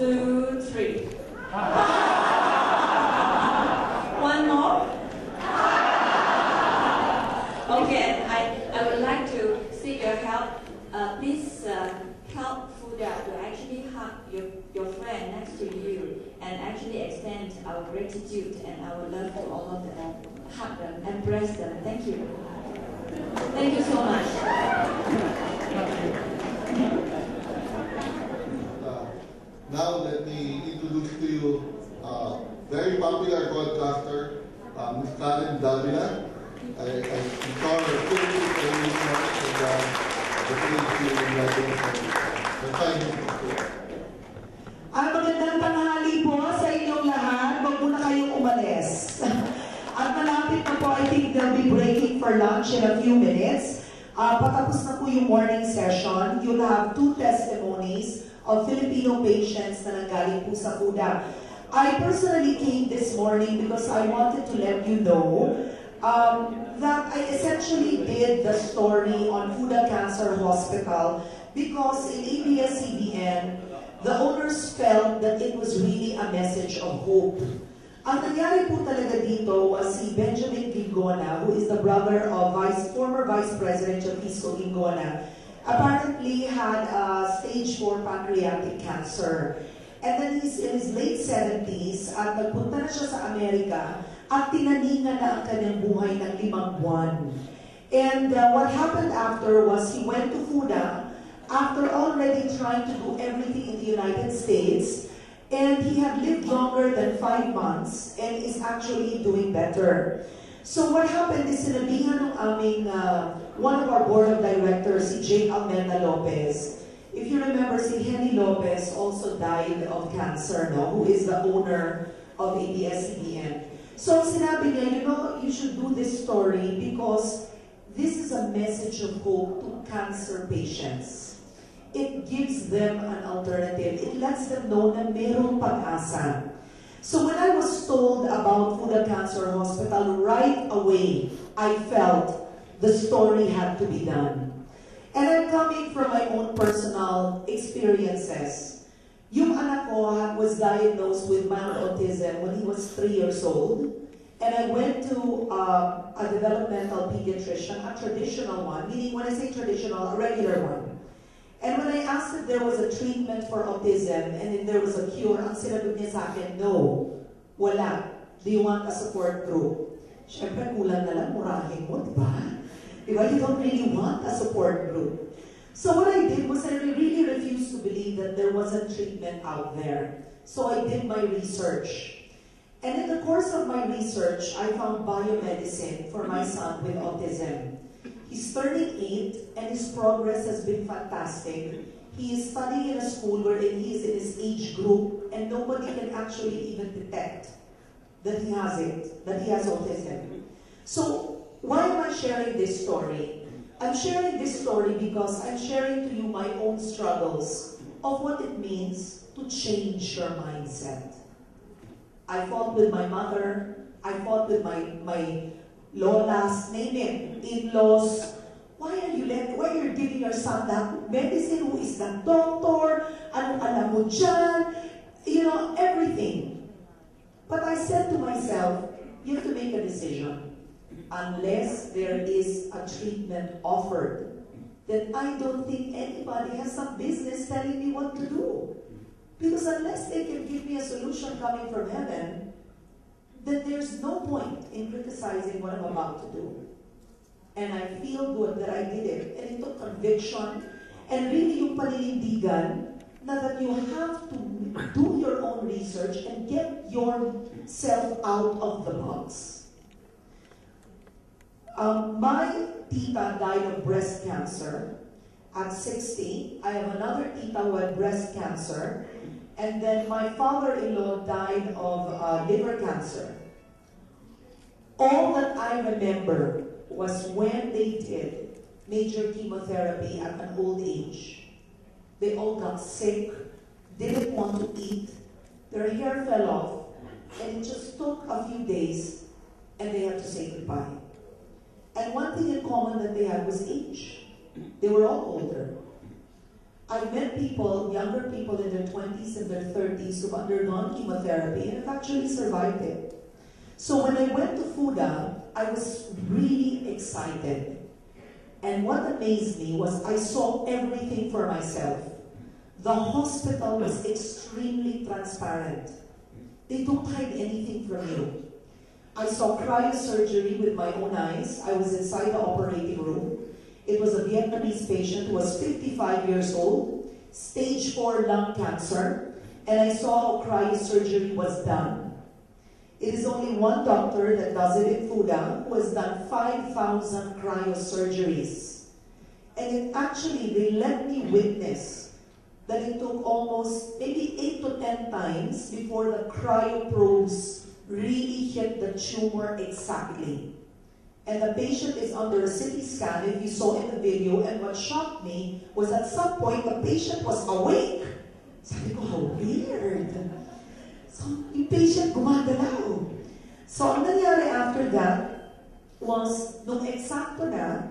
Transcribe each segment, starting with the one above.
2, 3. One more. Okay, I would like to seek your help. Please help Fuda to actually hug your friend next to you and actually extend our gratitude and our love to all of them. Hug them, embrace them. Thank you. Thank you so much. Now let me introduce to you very popular broadcaster, Ms. Karen Davila. I saw her Philippines early this morning and Magandang tanghali po sa inyong lahat. Huwag muna kayong umalis. At malapit na po, I think they'll be breaking for lunch in a few minutes. Patapos na po yung morning session. You'll have 2 testimonies of Filipino patients na nanggaling po sa FUDA. I personally came this morning because I wanted to let you know that I essentially did the story on FUDA Cancer Hospital because in ABS-CBN, the owners felt that it was really a message of hope. Ang nangyari po talaga dito was si Benjamin Gingona, who is the brother of former Vice President Javisto Gingona, apparently had stage 4 pancreatic cancer. And then he's in his late 70s at nagpunta na siya sa Amerika at tinaningan na ang kanyang buhay ng 5 buwan. And what happened after was he went to FUDA after already trying to do everything in the United States, and he had lived longer than 5 months and is actually doing better. So what happened is sinabihan ng aming, one of our board of directors, si Jake Almenda Lopez. If you remember, si Henny Lopez also died of cancer, no? Who is the owner of ABS-CBN. So sinabi niya, you should do this story because this is a message of hope to cancer patients. It gives them an alternative. It lets them know na mayroong pag-asa. So when I was told about FUDA Cancer Hospital, right away, I felt the story had to be done. And I'm coming from my own personal experiences. Yung anak ko was diagnosed with mild autism when he was 3 years old. And I went to a developmental pediatrician, a traditional one, meaning when I say traditional, a regular one. And when I asked if there was a treatment for autism and if there was a cure, ang sinabi niya sa akin, no, wala. Do you want a support group? Siyempre, kulang na lang, murahin mo, di ba? Di ba? You don't really want a support group. So what I did was I really refused to believe that there was a treatment out there. So I did my research. And in the course of my research, I found biomedicine for my son with autism. He's turning 8 and his progress has been fantastic. He is studying in a school wherein he is in his age group and nobody can actually even detect that he has it, that he has autism. So why am I sharing this story? I'm sharing this story because I'm sharing to you my own struggles of what it means to change your mindset. I fought with my mother, I fought with my lolas, name it, in-laws. Why are you giving your son that medicine? Who is that doctor? Anong alam mo dyan? You know, everything. But I said to myself, you have to make a decision. Unless there is a treatment offered, then I don't think anybody has some business telling me what to do. Because unless they can give me a solution coming from heaven, then there's no point in criticizing what I'm about to do. And I feel good that I did it. And it took conviction and really yung paninindigan na that you have to do your own research and get yourself out of the box. My tita died of breast cancer at 60. I have another tita who had breast cancer. And then my father-in-law died of liver cancer. All that I remember was when they did major chemotherapy at an old age. They all got sick, didn't want to eat, their hair fell off, and it just took a few days, and they had to say goodbye. And one thing in common that they had was age. They were all older. I've met people, younger people in their 20s and their 30s who've undergone chemotherapy and have actually survived it. So when I went to FUDA, I was really excited. And what amazed me was I saw everything for myself. The hospital was extremely transparent. They don't hide anything from you. I saw cryosurgery with my own eyes. I was inside the operating room. It was a Vietnamese patient who was 55 years old, stage 4 lung cancer, and I saw how cryosurgery was done. It is only one doctor that does it in FUDA who has done 5,000 cryosurgeries. And it actually, they let me witness that it took almost maybe 8 to 10 times before the cryoprobes really hit the tumor exactly. And the patient is under a CT scan, if you saw in the video, and what shocked me was at some point the patient was awake. Sabi ko, how weird. So, yung patient gumagalaw. So, ang nangyari after that was, nung eksakto na,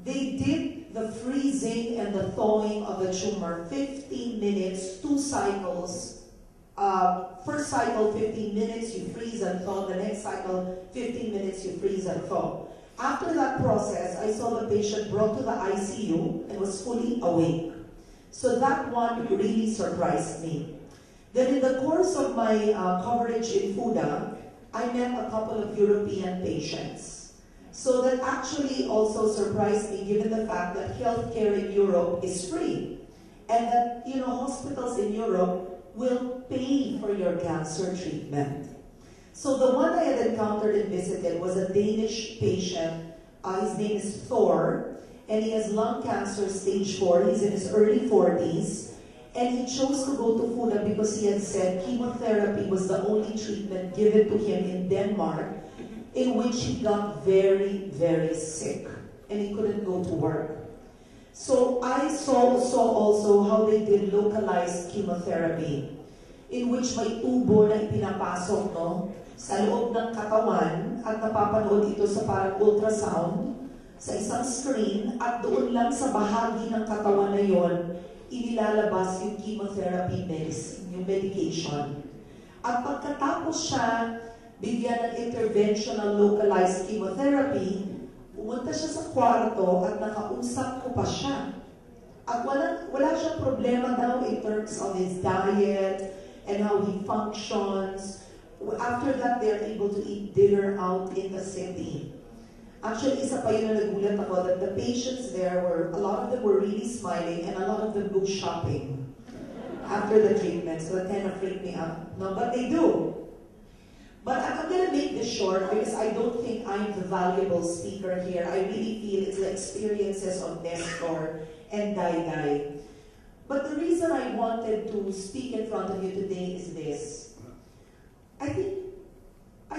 they did the freezing and the thawing of the tumor, 15 minutes, 2 cycles. First cycle, 15 minutes, you freeze and thaw. The next cycle, 15 minutes, you freeze and thaw. After that process, I saw the patient brought to the ICU and was fully awake. So that one really surprised me. Then in the course of my coverage in FUDA, I met a couple of European patients. So that actually also surprised me given the fact that healthcare in Europe is free. And that, hospitals in Europe will pay for your cancer treatment. So the one I had encountered and visited was a Danish patient. His name is Thor, and he has lung cancer stage 4. He's in his early 40s. And he chose to go to FUDA because he had said chemotherapy was the only treatment given to him in Denmark in which he got very, very sick. And he couldn't go to work. So I saw also how they did localized chemotherapy in which may tubo na ipinapasok sa loob ng katawan at napapanood ito sa parang ultrasound sa isang screen at doon lang sa bahagi ng katawan na yon inilalabas yung chemotherapy medicine, yung medication. At pagkatapos siya bigyan ng interventional localized chemotherapy, pumunta siya sa kwarto at nakausap ko pa siya. At wala siyang problema daw in terms of his diet and how he functions. After that, they're able to eat dinner out in the city. Actually, isa pa yun na nagulat ako that the patients there a lot of them were really smiling and a lot of them go shopping after the treatment. So that kind of freaked me out. No, but they do. But I'm going to make this short because I don't think I'm the valuable speaker here. I really feel it's the experiences of Nestor and Dai. But the reason I wanted to speak in front of you today is this. I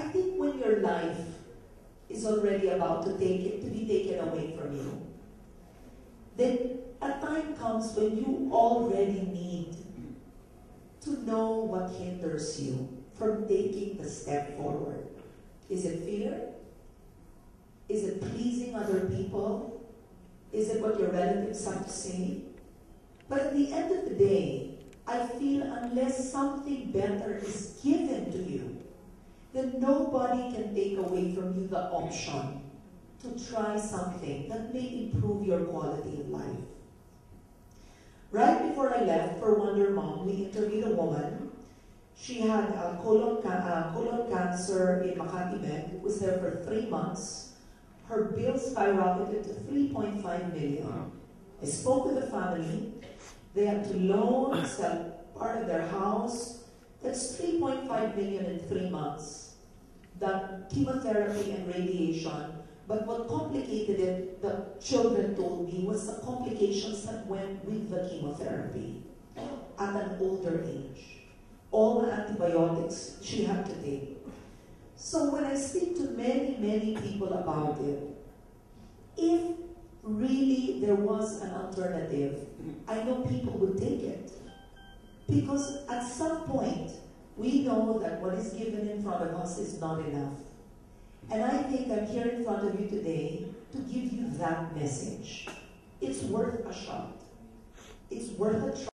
think when your life is already about to be taken away from you, then a time comes when you already need to know what hinders you from taking the step forward. Is it fear? Is it pleasing other people? Is it what your relatives have to say? But at the end of the day, I feel unless something better is given to you, then nobody can take away from you the option to try something that may improve your quality of life. Right before I left for Wonder Mom, we interviewed a woman. She had colon cancer in Makati Med, was there for 3 months. Her bill skyrocketed to 3.5 million. I spoke with the family. They had to loan, sell part of their house. That's 3.5 million in 3 months. That chemotherapy and radiation. But what complicated it, the children told me, was the complications that went with the chemotherapy at an older age. All the antibiotics she had to take. So when I speak to many, many people about it, if really there was an alternative, I know people would take it. Because at some point, we know that what is given in front of us is not enough. And I think I'm here in front of you today to give you that message. It's worth a shot. it's worth a try.